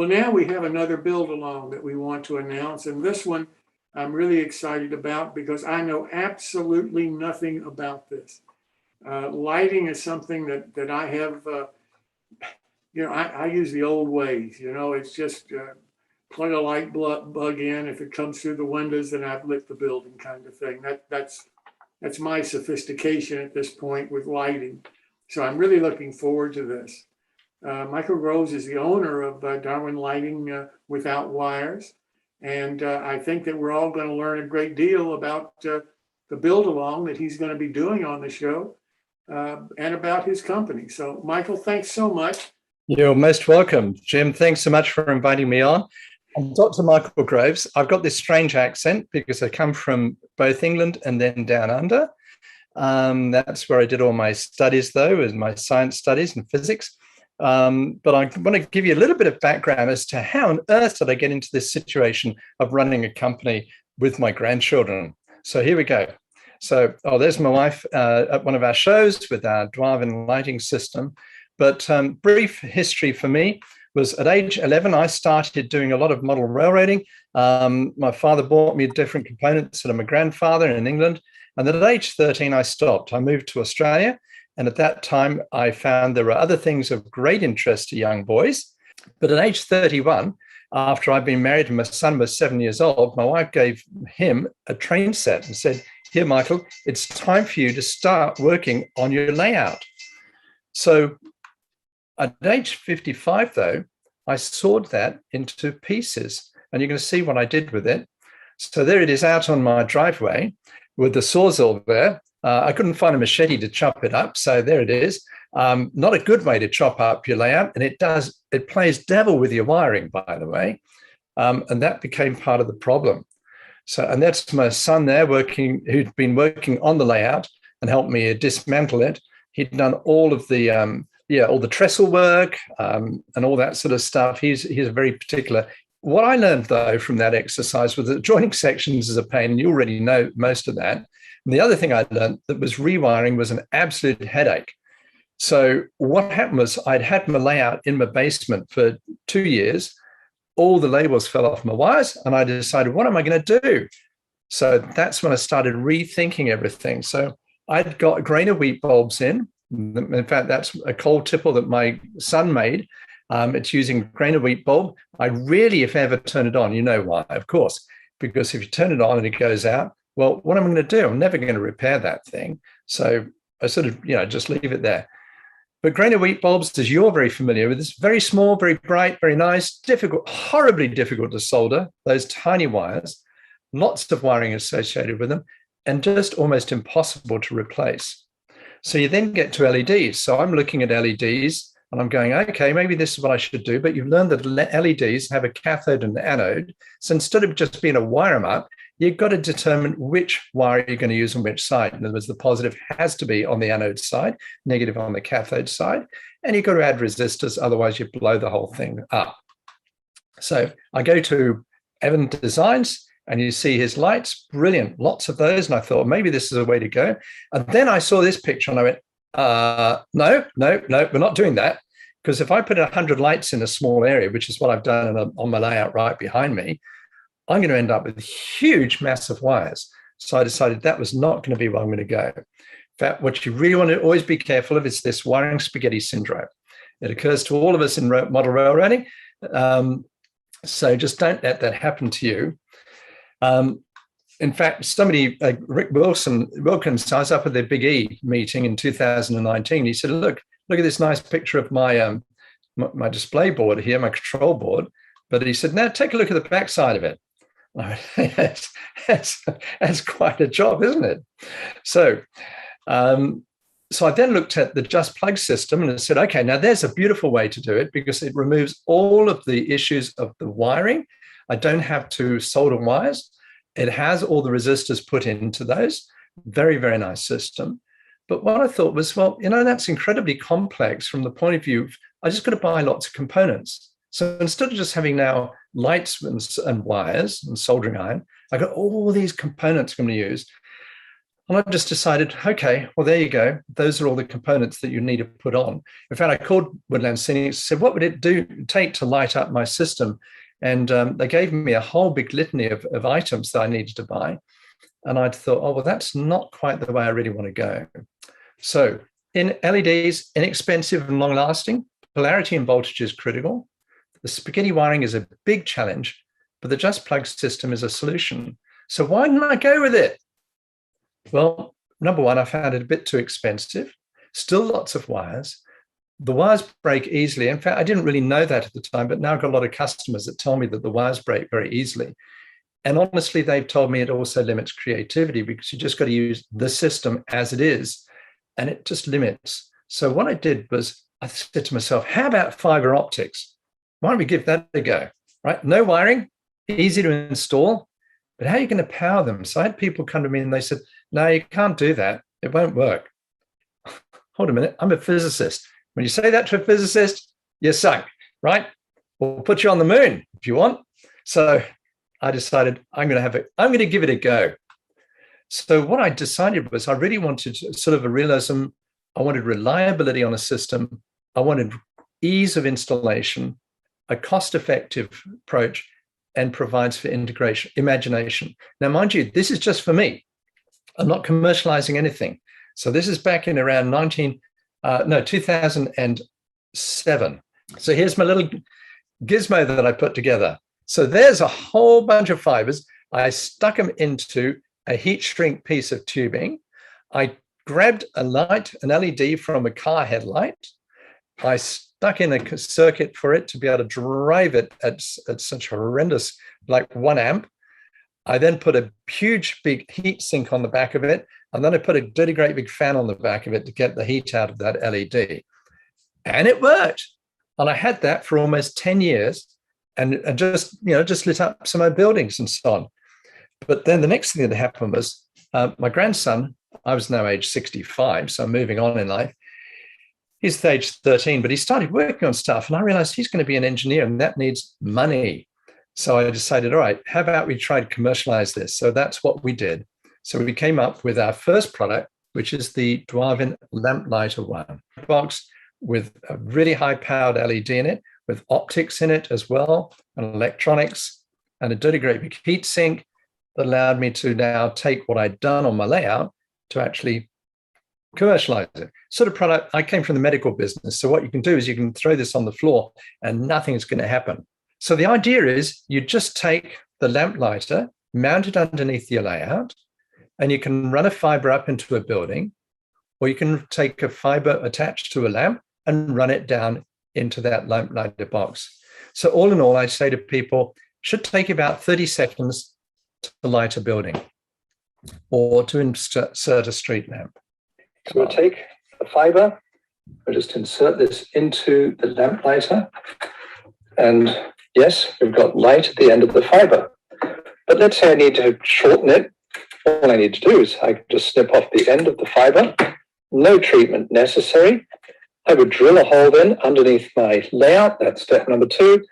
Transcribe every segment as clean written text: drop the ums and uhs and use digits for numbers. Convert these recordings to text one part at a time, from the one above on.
Well, now we have another build along that we want to announce, and this one I'm really excited about because I know absolutely nothing about this. Lighting is something that I have, I use the old ways, it's just plug a light bug in. If it comes through the windows, then I've lit the building kind of thing. That's my sophistication at this point with lighting. So I'm really looking forward to this. Michael Groves is the owner of Darwin Lighting Without Wires. And I think that we're all going to learn a great deal about the build along that he's going to be doing on the show and about his company. So, Michael, thanks so much. You're most welcome, Jim. Thanks so much for inviting me on. I'm Dr. Michael Groves. I've got this strange accent because I come from both England and then down under. That's where I did all my studies, though, as my science studies and physics. But I want to give you a little bit of background as to how on earth did I get into this situation of running a company with my grandchildren. So here we go. So, there's my wife at one of our shows with our Dwarvin lighting system. But brief history for me was at age 11, I started doing a lot of model railroading. My father bought me different components from my grandfather in England. And then at age 13, I stopped. I moved to Australia. And at that time, I found there were other things of great interest to young boys. But at age 31, after I'd been married and my son was 7 years old, my wife gave him a train set and said, "Here, Michael, it's time for you to start working on your layout." So at age 55, though, I sawed that into pieces. And you're going to see what I did with it. So there it is out on my driveway with the sawzall there. I couldn't find a machete to chop it up, so there it is. Not a good way to chop up your layout, and it plays devil with your wiring, by the way, and that became part of the problem. So, and that's my son there who'd been working on the layout and helped me dismantle it. He'd done all of the all the trestle work and all that sort of stuff. He's a very particular. What I learned though from that exercise was that joining sections is a pain, and you already know most of that. And the other thing I learned that was rewiring was an absolute headache. So what happened was I'd had my layout in my basement for 2 years. All the labels fell off my wires, and I decided, what am I going to do? So that's when I started rethinking everything. So I'd got grain of wheat bulbs in. In fact, that's a coal tipple that my son made. It's using grain of wheat bulb. I really, if ever, turn it on. You know why, of course, because if you turn it on and it goes out, well, what am I going to do? I'm never going to repair that thing. So I sort of, just leave it there. But grain of wheat bulbs, as you're very familiar with, is very small, very bright, very nice, difficult, horribly difficult to solder, those tiny wires, lots of wiring associated with them, and just almost impossible to replace. So you then get to LEDs. So I'm looking at LEDs and I'm going, okay, maybe this is what I should do. But you've learned that LEDs have a cathode and an anode. So instead of just being a wire them up, you've got to determine which wire you're going to use on which side. In other words, the positive has to be on the anode side, negative on the cathode side. And you've got to add resistors, otherwise you blow the whole thing up. So I go to Evan Designs, and you see his lights, brilliant, lots of those. And I thought, maybe this is a way to go. And then I saw this picture and I went, no, we're not doing that. Because if I put 100 lights in a small area, which is what I've done on my layout right behind me, I'm going to end up with huge, massive wires. So I decided that was not going to be where I'm going to go. In fact, what you really want to always be careful of is this wiring spaghetti syndrome. It occurs to all of us in model railroading. So just don't let that happen to you. In fact, somebody, Rick Wilkins, I was up at the Big E meeting in 2019. He said, look at this nice picture of my my display board here, my control board. But he said, now take a look at the backside of it. That's quite a job, isn't it? So I then looked at the Just Plug system and I said, okay, now there's a beautiful way to do it because it removes all of the issues of the wiring. I don't have to solder wires. It has all the resistors put into those. Very, very nice system. But what I thought was, well, that's incredibly complex from the point of view of I just got to buy lots of components. So instead of just having now lights and wires and soldering iron, I got all these components I'm going to use. And I just decided, okay, well, there you go. Those are all the components that you need to put on. In fact, I called Woodland Scenics, said, what would it take to light up my system? And they gave me a whole big litany of items that I needed to buy. And I thought, oh, well, that's not quite the way I really want to go. So in LEDs, inexpensive and long lasting, polarity and voltage is critical. The spaghetti wiring is a big challenge, but the just plug system is a solution. So why didn't I go with it? Well, number one, I found it a bit too expensive. Still lots of wires. The wires break easily. In fact, I didn't really know that at the time, but now I've got a lot of customers that tell me that the wires break very easily. And honestly, they've told me it also limits creativity because you just got to use the system as it is, and it just limits. So what I did was I said to myself, how about fiber optics? Why don't we give that a go, right? No wiring, easy to install, but how are you going to power them? So I had people come to me and they said, no, you can't do that. It won't work. Hold a minute, I'm a physicist. When you say that to a physicist, you're sunk, right? We'll put you on the moon if you want. So I decided I'm going to give it a go. So what I decided was I really wanted sort of a realism. I wanted reliability on a system. I wanted ease of installation, a cost-effective approach, and provides for integration, imagination. Now, mind you, this is just for me. I'm not commercializing anything. So this is back in around 2007. So here's my little gizmo that I put together. So there's a whole bunch of fibers. I stuck them into a heat shrink piece of tubing. I grabbed a light, an LED from a car headlight. I stuck in a circuit for it to be able to drive it at such horrendous, like 1 amp. I then put a huge big heat sink on the back of it. And then I put a dirty great big fan on the back of it to get the heat out of that LED. And it worked. And I had that for almost 10 years. And just lit up some of my buildings and so on. But then the next thing that happened was my grandson, I was now age 65, so I'm moving on in life. He's age 13, but he started working on stuff. And I realized he's going to be an engineer and that needs money. So I decided, all right, how about we try to commercialize this? So that's what we did. So we came up with our first product, which is the Dwarvin Lamplighter one box with a really high-powered LED in it, with optics in it as well, and electronics, and a dirty great big heat sink that allowed me to now take what I'd done on my layout to actually commercialize it. Sort of product, I came from the medical business. So what you can do is you can throw this on the floor and nothing's going to happen. So the idea is you just take the lamplighter, mount it underneath your layout, and you can run a fiber up into a building, or you can take a fiber attached to a lamp and run it down into that lamplighter box. So all in all, I say to people, should take about 30 seconds to light a building or to insert a street lamp. So we'll take the fiber, we'll just insert this into the lamplighter. And yes, we've got light at the end of the fiber. But let's say I need to shorten it. All I need to do is I can just snip off the end of the fiber. No treatment necessary. I would drill a hole then underneath my layout. That's step number 2.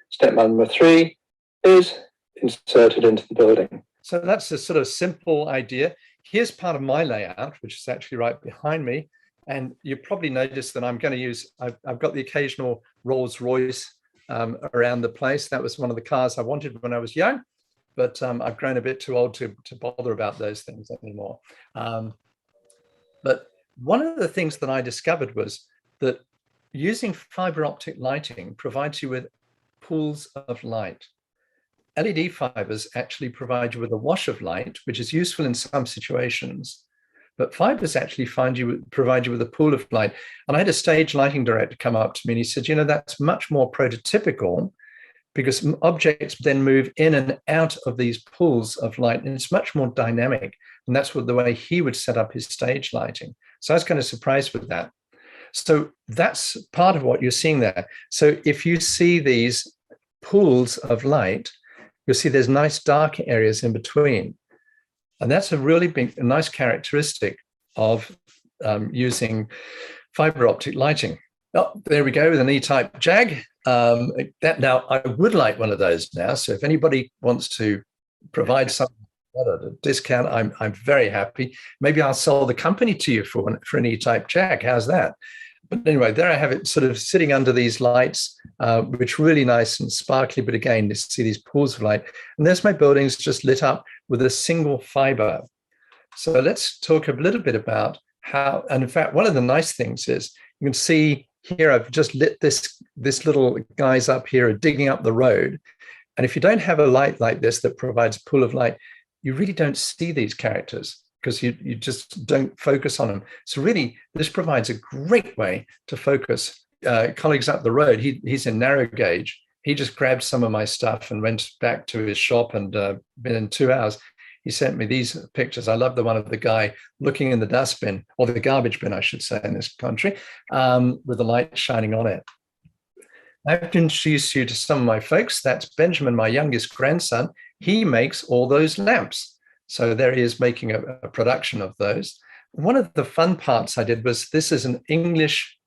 Step number 3 is insert it into the building. So that's a sort of simple idea. Here's part of my layout, which is actually right behind me. And you probably noticed that I'm going to use, I've got the occasional Rolls Royce around the place. That was one of the cars I wanted when I was young, but I've grown a bit too old to bother about those things anymore. But one of the things that I discovered was that using fiber optic lighting provides you with pools of light. LED fibers actually provide you with a wash of light, which is useful in some situations, but fibers actually provide you with a pool of light. And I had a stage lighting director come up to me and he said, that's much more prototypical because objects then move in and out of these pools of light, and it's much more dynamic. And that's the way he would set up his stage lighting. So I was kind of surprised with that. So that's part of what you're seeing there. So if you see these pools of light, you'll see there's nice dark areas in between. And that's a really a nice characteristic of using fiber optic lighting. Oh, there we go with an E-type Jag. Now I would like one of those now. So if anybody wants to provide something at a discount, I'm very happy. Maybe I'll sell the company to you for an E-type check. How's that? But anyway, there I have it sort of sitting under these lights, which are really nice and sparkly. But again, you see these pools of light. And there's my buildings just lit up with a single fiber. So let's talk a little bit about how, and in fact, one of the nice things is you can see here, I've just lit this little guys up here digging up the road. And if you don't have a light like this that provides a pool of light, you really don't see these characters because you just don't focus on them. So really, this provides a great way to focus. Colleagues up the road, he's in narrow gauge. He just grabbed some of my stuff and went back to his shop and been in 2 hours. He sent me these pictures. I love the one of the guy looking in the dustbin, or the garbage bin, I should say, in this country, with the light shining on it. I've introduced you to some of my folks. That's Benjamin, my youngest grandson. He makes all those lamps. So there he is making a production of those. One of the fun parts I did was, this is an English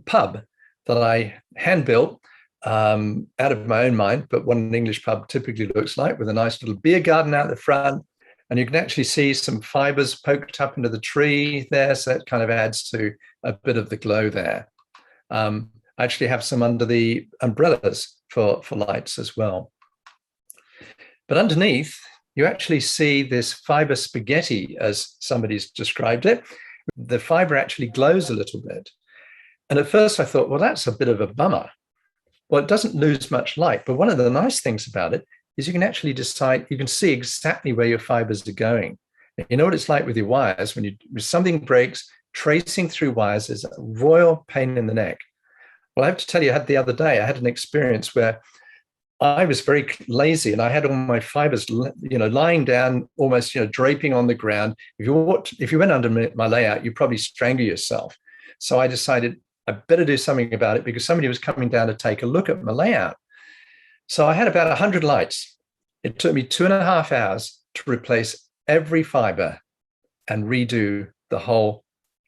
pub that I hand built out of my own mind, but what an English pub typically looks like, with a nice little beer garden out the front. And you can actually see some fibers poked up into the tree there. So that kind of adds to a bit of the glow there. I actually have some under the umbrellas for lights as well. But underneath, you actually see this fiber spaghetti, as somebody's described it. The fiber actually glows a little bit. And at first I thought, well, that's a bit of a bummer. Well, it doesn't lose much light. But one of the nice things about it is you can actually decide, you can see exactly where your fibers are going. You know what it's like with your wires. When something breaks, tracing through wires is a royal pain in the neck. Well, I have to tell you, the other day, I had an experience where I was very lazy and I had all my fibers, lying down, almost, draping on the ground. If you went under my layout, you'd probably strangle yourself. So I decided I better do something about it, because somebody was coming down to take a look at my layout. So I had about 100 lights. It took me 2.5 hours to replace every fiber and redo the whole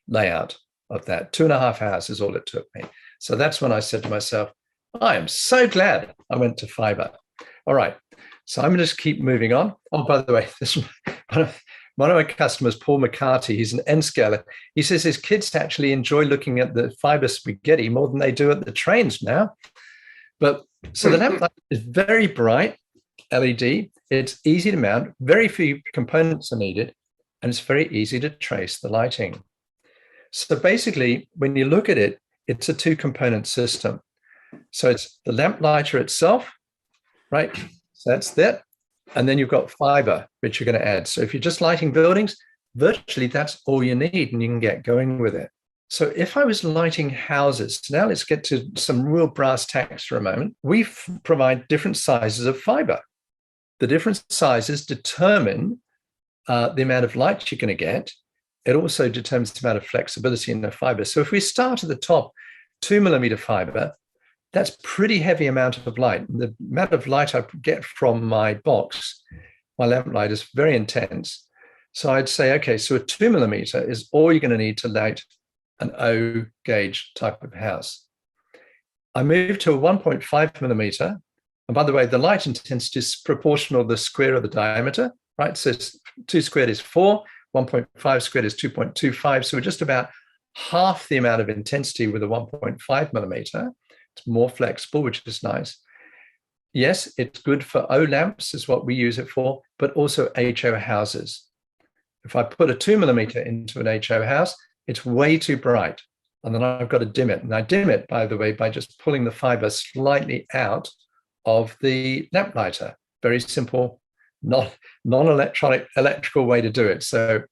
layout of that. 2.5 hours is all it took me. So that's when I said to myself, I am so glad I went to fiber. All right. So I'm going to just keep moving on. Oh, by the way, this one of my customers, Paul McCarty, he's an N-scaler. He says his kids actually enjoy looking at the fiber spaghetti more than they do at the trains now. But so the lamp light is very bright LED. It's easy to mount. Very few components are needed. And it's very easy to trace the lighting. So basically, when you look at it, it's a 2-component system. So it's the lamp lighter itself, right? So that's that. And then you've got fiber, which you're going to add. So if you're just lighting buildings, virtually that's all you need, and you can get going with it. So if I was lighting houses, now let's get to some real brass tacks for a moment. We provide different sizes of fiber. The different sizes determine the amount of light you're going to get. It also determines the amount of flexibility in the fiber. So if we start at the top, 2mm fiber, that's pretty heavy amount of light. The amount of light I get from my box, my lamp light, is very intense. So I'd say, okay, so a 2mm is all you're going to need to light an O gauge type of house. I moved to a 1.5mm. And by the way, the light intensity is proportional to the square of the diameter, right? So 2 squared is 4, 1.5 squared is 2.25. So we're just about half the amount of intensity with a 1.5mm. It's more flexible, which is nice. Yes, it's good for O lamps, is what we use it for, but also HO houses. If I put a 2mm into an HO house, it's way too bright. And then I've got to dim it. And I dim it, by the way, by just pulling the fiber slightly out of the lamp lighter. Very simple, non-electronic, electrical way to do it. So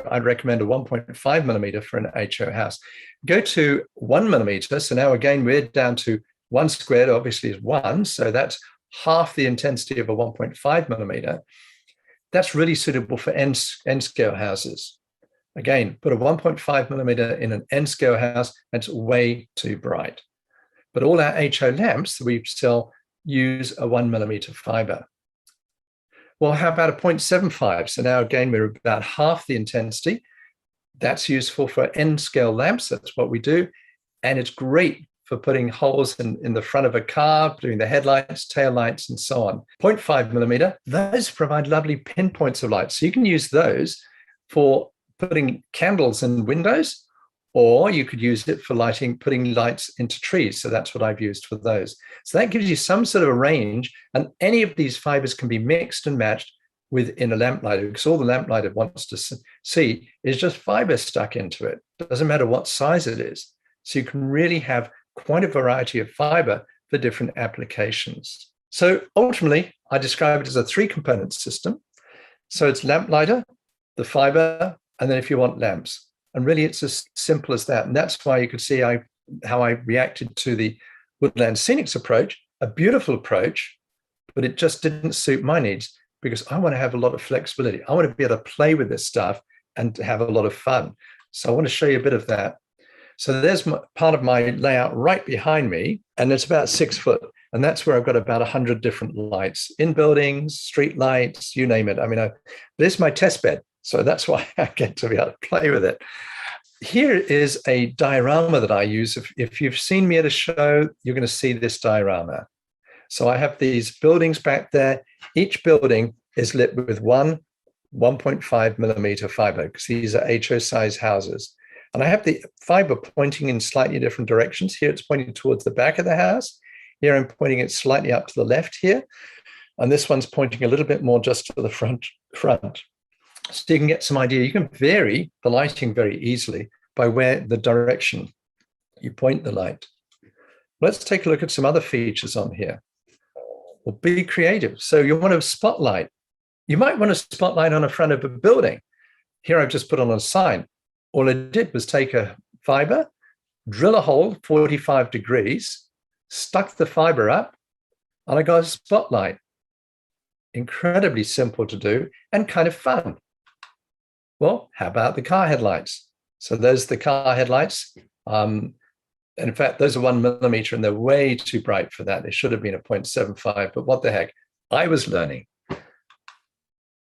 I'd recommend a 1.5mm for an HO house. Go to 1mm. So now again, we're down to 1 squared, obviously is 1. So that's half the intensity of a 1.5mm. That's really suitable for N-scale houses. Again, put a 1.5mm in an N-scale house, and it's way too bright. But all our HO lamps that we sell use a 1mm fiber. Well, how about a 0.75? So now again, we're about half the intensity. That's useful for N-scale lamps. That's what we do. And it's great for putting holes in the front of a car, doing the headlights, tail lights, and so on. 0.5 millimeter, those provide lovely pinpoints of light. So you can use those for putting candles in windows, or you could use it for putting lights into trees. So that's what I've used for those. So that gives you some sort of a range, and any of these fibers can be mixed and matched within a lamplighter, because all the lamplighter wants to see is just fiber stuck into it. It doesn't matter what size it is. So you can really have quite a variety of fiber for different applications. So ultimately, I describe it as a 3-component system. So it's lamplighter, the fiber, and then if you want lamps. And really, it's as simple as that. And that's why you could see how I reacted to the Woodland Scenics approach, a beautiful approach, but it just didn't suit my needs, because I want to have a lot of flexibility. I want to be able to play with this stuff and have a lot of fun. So I want to show you a bit of that. So there's part of my layout right behind me, and it's about 6 foot. And that's where I've got about 100 different lights in buildings, street lights, you name it. I mean, this is my test bed. So that's why I get to be able to play with it. Here is a diorama that I use. If you've seen me at a show, you're going to see this diorama. So I have these buildings back there. Each building is lit with 1.5 millimeter fiber, because these are HO size houses. And I have the fiber pointing in slightly different directions. Here it's pointing towards the back of the house. Here I'm pointing it slightly up to the left here. And this one's pointing a little bit more just to the front. So you can get some idea. You can vary the lighting very easily by where the direction you point the light. Let's take a look at some other features on here. Well, be creative. So you want a spotlight. You might want a spotlight on the front of a building. Here I've just put on a sign. All I did was take a fiber, drill a hole 45 degrees, stuck the fiber up, and I got a spotlight. Incredibly simple to do and kind of fun. Well, how about the car headlights? So there's the car headlights. And in fact, those are 1 millimeter and they're way too bright for that. They should have been a 0.75, but what the heck? I was learning.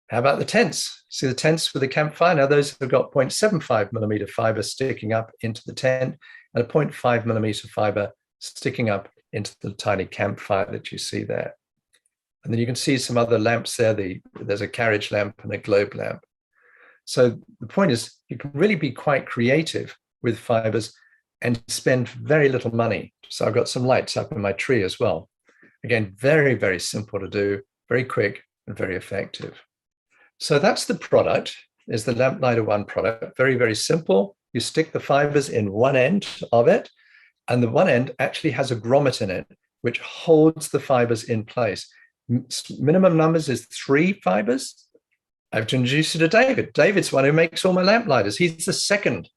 How about the tents? See the tents with the campfire? Now those have got 0.75 millimeter fiber sticking up into the tent and a 0.5 millimeter fiber sticking up into the tiny campfire that you see there. And then you can see some other lamps there. There's a carriage lamp and a globe lamp. So the point is, you can really be quite creative with fibers and spend very little money. So I've got some lights up in my tree as well. Again, very, very simple to do, very quick and very effective. So that's the product, is the Lamplighter 1 product. Very, very simple. You stick the fibers in one end of it, and the one end actually has a grommet in it, which holds the fibers in place. Minimum numbers is 3 fibers. I have to introduce you to David. David's the one who makes all my Lamplighters. He's the second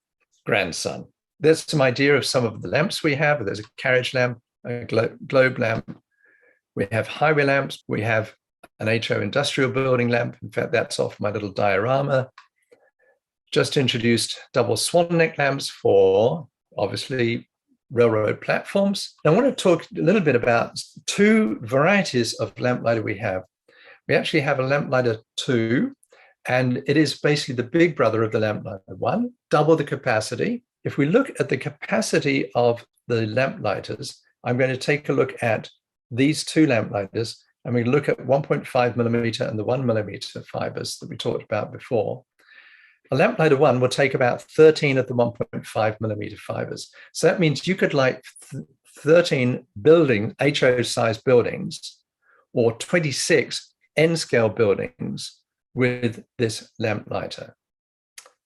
grandson. There's some idea of some of the lamps we have. There's a carriage lamp, a globe lamp. We have highway lamps. We have an HO industrial building lamp. In fact, that's off my little diorama. Just introduced double swan neck lamps for, obviously, railroad platforms. Now, I want to talk a little bit about 2 varieties of lamplighter we have. We actually have a Lamplighter 2, and it is basically the big brother of the Lamplighter 1, double the capacity. If we look at the capacity of the Lamplighters, I'm going to take a look at these 2 Lamplighters, and we look at 1.5 millimeter and the 1 millimeter fibers that we talked about before. A Lamplighter 1 will take about 13 of the 1.5 millimeter fibers. So that means you could light 13 HO-sized buildings, or 26 N-scale buildings with this Lamplighter.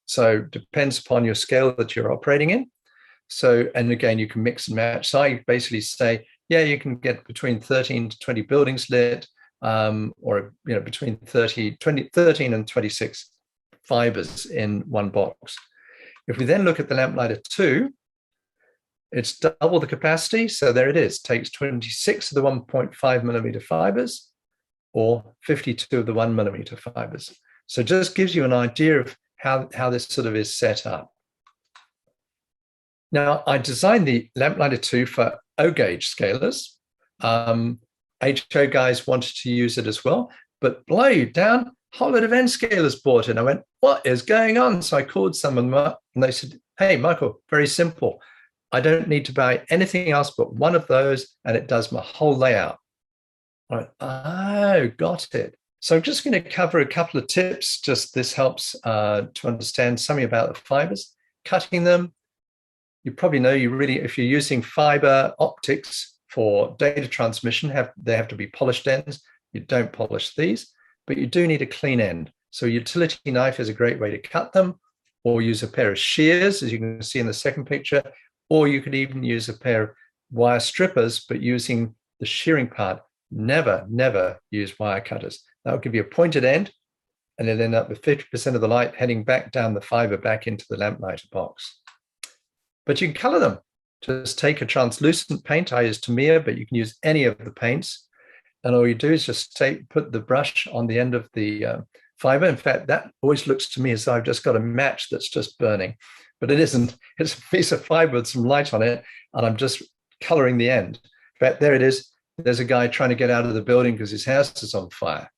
So depends upon your scale that you're operating in. So, and again, you can mix and match. So I basically say, yeah, you can get between 13 to 20 buildings lit, or between 13 and 26 fibers in one box. If we then look at the Lamplighter 2, it's double the capacity. So there it is, takes 26 of the 1.5 millimeter fibers, or 52 of the 1 millimeter fibers. So it just gives you an idea of how this sort of is set up. Now, I designed the Lamplighter 2 for O-gauge scalers. HO guys wanted to use it as well, but blow down, a whole lot of N scalers bought in. I went, what is going on? So I called some of them up and they said, hey, Michael, very simple. I don't need to buy anything else but one of those, and it does my whole layout. I went, oh, got it. So I'm just going to cover a couple of tips. Just this helps to understand something about the fibers. Cutting them, you probably know if you're using fiber optics for data transmission, they have to be polished ends. You don't polish these, but you do need a clean end. So a utility knife is a great way to cut them, or use a pair of shears, as you can see in the second picture, or you could even use a pair of wire strippers, but using the shearing part. Never, never use wire cutters. That will give you a pointed end, and it'll end up with 50% of the light heading back down the fiber back into the lamplighter box. But you can color them. Just take a translucent paint. I use Tamiya, but you can use any of the paints. And all you do is just put the brush on the end of the fiber. In fact, that always looks to me as though I've just got a match that's just burning, but it isn't. It's a piece of fiber with some light on it, and I'm just coloring the end. In fact, there it is. There's a guy trying to get out of the building because his house is on fire.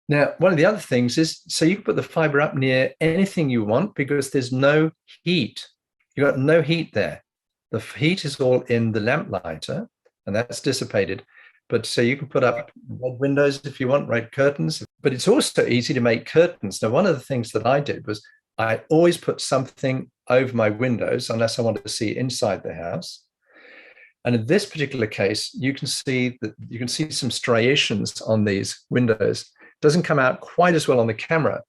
Now, one of the other things is, so you can put the fiber up near anything you want because there's no heat. You've got no heat there. The heat is all in the lamplighter, and that's dissipated. But so you can put up red windows if you want, red curtains, but it's also easy to make curtains. Now, one of the things that I did was I always put something over my windows unless I wanted to see inside the house. And in this particular case, you can see some striations on these windows. It doesn't come out quite as well on the camera,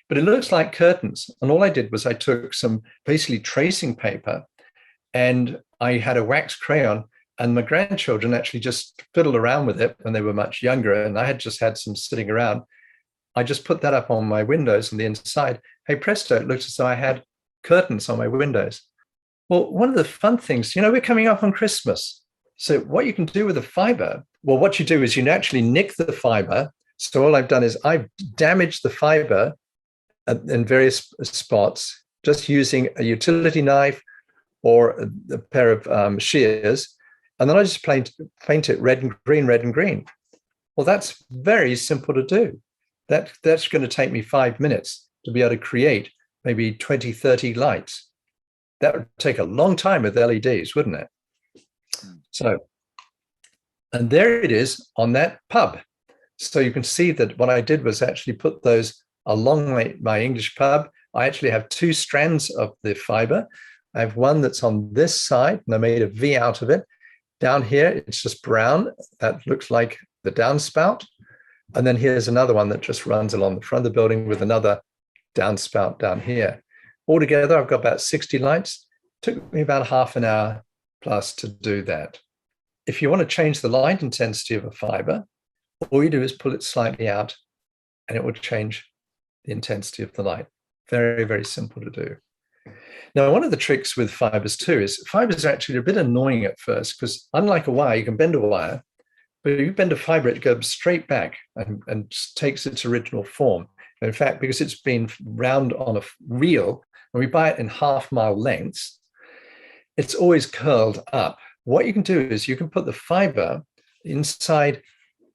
but it looks like curtains. And all I did was I took some basically tracing paper, and I had a wax crayon, and my grandchildren actually just fiddled around with it when they were much younger, and I had just had some sitting around. I just put that up on my windows on the inside. Hey, presto, it looks as though I had curtains on my windows. Well, one of the fun things, we're coming up on Christmas. So what you can do with the fiber, well, what you do is you actually nick the fiber. So all I've done is I've damaged the fiber in various spots, just using a utility knife or a pair of shears. And then I just paint it red and green. Well, that's very simple to do. That's going to take me 5 minutes to be able to create maybe 20, 30 lights. That would take a long time with LEDs, wouldn't it? So, and there it is on that pub. So you can see that what I did was actually put those along my English pub. I actually have 2 strands of the fiber. I have one that's on this side, and I made a V out of it. Down here, it's just brown. That looks like the downspout. And then here's another one that just runs along the front of the building with another downspout down here. Altogether, I've got about 60 lights. It took me about half an hour plus to do that. If you want to change the light intensity of a fiber, all you do is pull it slightly out, and it will change the intensity of the light. Very, very simple to do. Now, one of the tricks with fibers too is fibers are actually a bit annoying at first, because unlike a wire, you can bend a wire, but if you bend a fiber, it goes straight back and takes its original form. And in fact, because it's been round on a reel, when we buy it in half-mile lengths, it's always curled up. What you can do is you can put the fiber inside,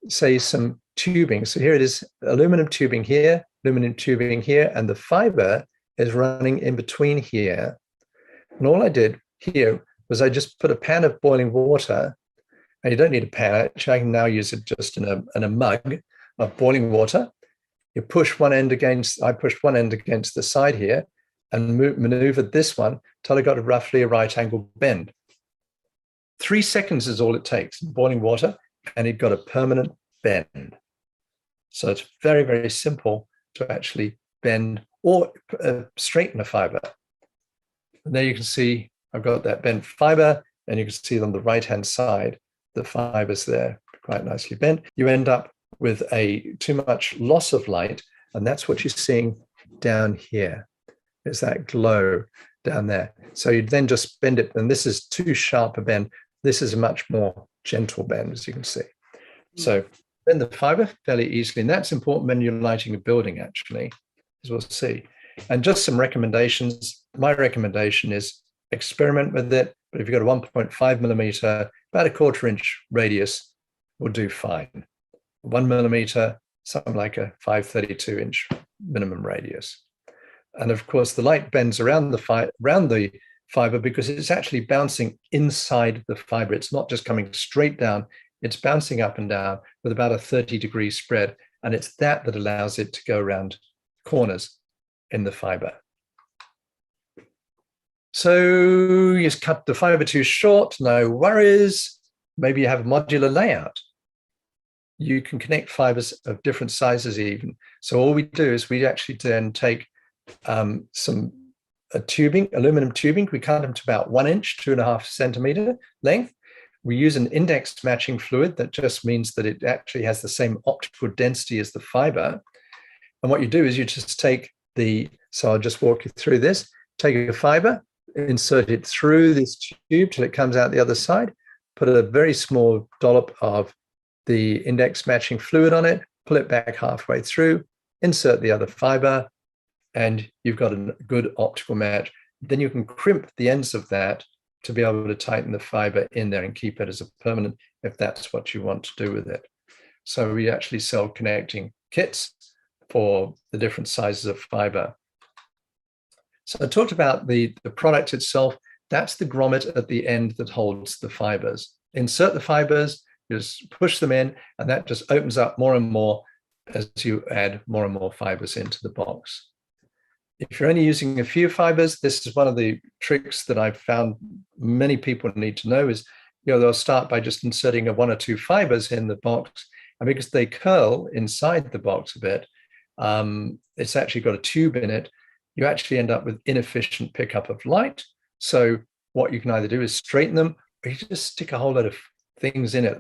say, some tubing. So here it is, aluminum tubing here, and the fiber is running in between here. And all I did here was I just put a pan of boiling water, and you don't need a pan, actually I can now use it just in a mug of boiling water. You push one end against, I pushed one end against the side here and maneuvered this one till I got a roughly a right angle bend. 3 seconds is all it takes, boiling water, and it got a permanent bend. So it's very, very simple to actually bend or straighten a fiber. And there you can see I've got that bent fiber, and you can see on the right-hand side, the fibers there quite nicely bent. You end up with too much loss of light, and that's what you're seeing down here. Is that glow down there. So you then just bend it, and this is too sharp a bend. This is a much more gentle bend, as you can see. So bend the fiber fairly easily, and that's important when you're lighting a building, actually, as we'll see. And just some recommendations. My recommendation is experiment with it, but if you've got a 1.5 millimeter, about a 1/4 inch radius will do fine. 1 millimeter, something like a 532 inch minimum radius. And of course, the light bends around the fiber because it's actually bouncing inside the fiber. It's not just coming straight down, it's bouncing up and down with about a 30-degree spread. And it's that allows it to go around corners in the fiber. So you just cut the fiber too short, no worries. Maybe you have a modular layout. You can connect fibers of different sizes even. So all we do is we actually then take some tubing, aluminum tubing. We cut them to about 1 inch, 2.5 centimeter length. We use an index matching fluid. That just means that it actually has the same optical density as the fiber. And what you do is you just take so I'll just walk you through this, take a fiber, insert it through this tube till it comes out the other side, put a very small dollop of the index matching fluid on it, pull it back halfway through, insert the other fiber, and you've got a good optical match. Then you can crimp the ends of that to be able to tighten the fiber in there and keep it as a permanent if that's what you want to do with it. So we actually sell connecting kits for the different sizes of fiber. So I talked about the product itself. That's the grommet at the end that holds the fibers. Insert the fibers, just push them in, and that just opens up more and more as you add more and more fibers into the box. If you're only using a few fibers, this is one of the tricks that I've found many people need to know is, they'll start by just inserting 1 or 2 fibers in the box. And because they curl inside the box a bit, it's actually got a tube in it. You actually end up with inefficient pickup of light. So what you can either do is straighten them, or you just stick a whole lot of things in it.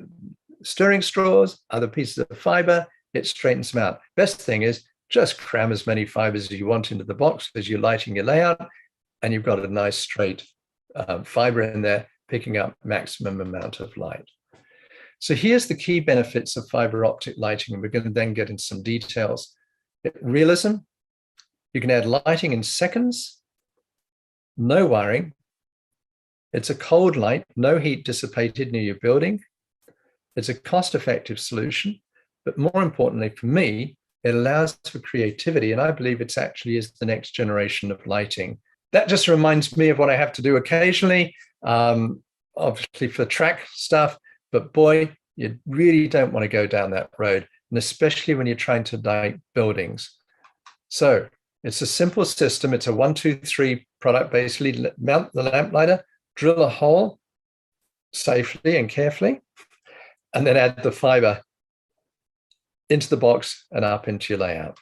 Stirring straws, other pieces of fiber, it straightens them out. Best thing is just cram as many fibers as you want into the box as you're lighting your layout, and you've got a nice straight fiber in there, picking up maximum amount of light. So here's the key benefits of fiber optic lighting, and we're going to then get into some details. Realism, you can add lighting in seconds, no wiring. It's a cold light, no heat dissipated near your building. It's a cost-effective solution, but more importantly for me, it allows for creativity, and I believe it actually is the next generation of lighting. That just reminds me of what I have to do occasionally, obviously for track stuff, but boy, you really don't want to go down that road, and especially when you're trying to light buildings. So it's a simple system. It's a 1, 2, 3 product. Basically, mount the lamplighter, drill a hole safely and carefully, and then add the fiber into the box and up into your layout.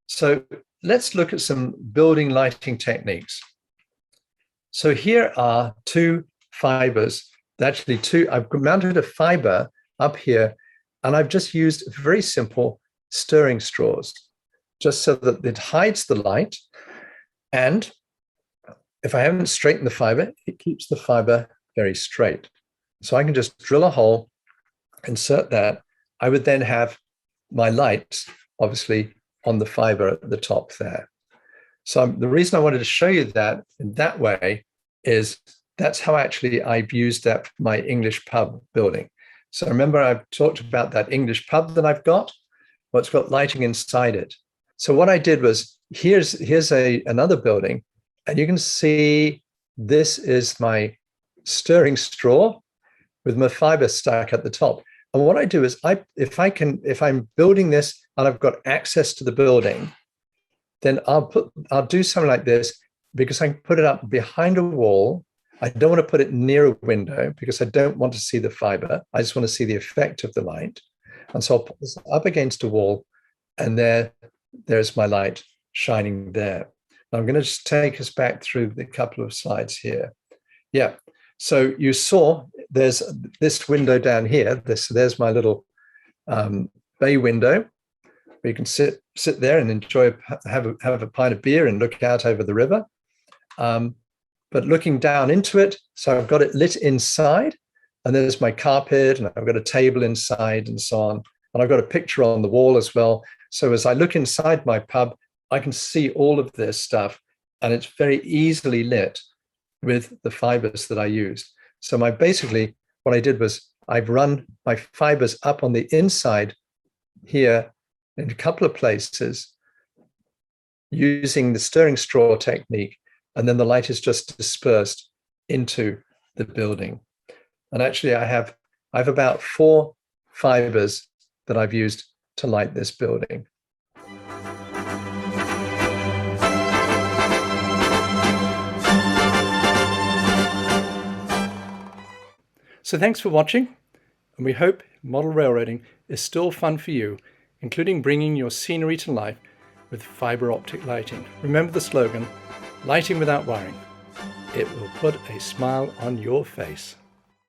So let's look at some building lighting techniques. So here are 2 fibers. Actually, I've mounted a fiber up here, and I've just used very simple stirring straws, just so that it hides the light. And if I haven't straightened the fiber, it keeps the fiber very straight. So I can just drill a hole, insert that. I would then have my lights, obviously, on the fiber at the top there. So the reason I wanted to show you that in that way is that's how actually I've used that for my English pub building. So remember, I've talked about that English pub that I've got. Well, it's got lighting inside it. So what I did was, here's another building, and you can see this is my stirring straw with my fiber stuck at the top. And what I do is, if I'm building this and I've got access to the building, then I'll do something like this, because I can put it up behind a wall. I don't want to put it near a window because I don't want to see the fiber. I just want to see the effect of the light. And so I'll put this up against a wall, and there's my light shining there. Now I'm going to just take us back through the couple of slides here. Yeah. So you saw there's this window down here. There's my little bay window where you can sit there and enjoy, have a pint of beer and look out over the river. But looking down into it, so I've got it lit inside, and there's my carpet, and I've got a table inside and so on. And I've got a picture on the wall as well. So as I look inside my pub, I can see all of this stuff, and it's very easily lit with the fibers that I used. So basically what I did was I've run my fibers up on the inside here in a couple of places using the stirring straw technique. and then the light is just dispersed into the building. And actually I have about 4 fibers that I've used to light this building. So thanks for watching, and we hope model railroading is still fun for you, including bringing your scenery to life with fiber optic lighting. Remember the slogan, lighting without wiring. It will put a smile on your face.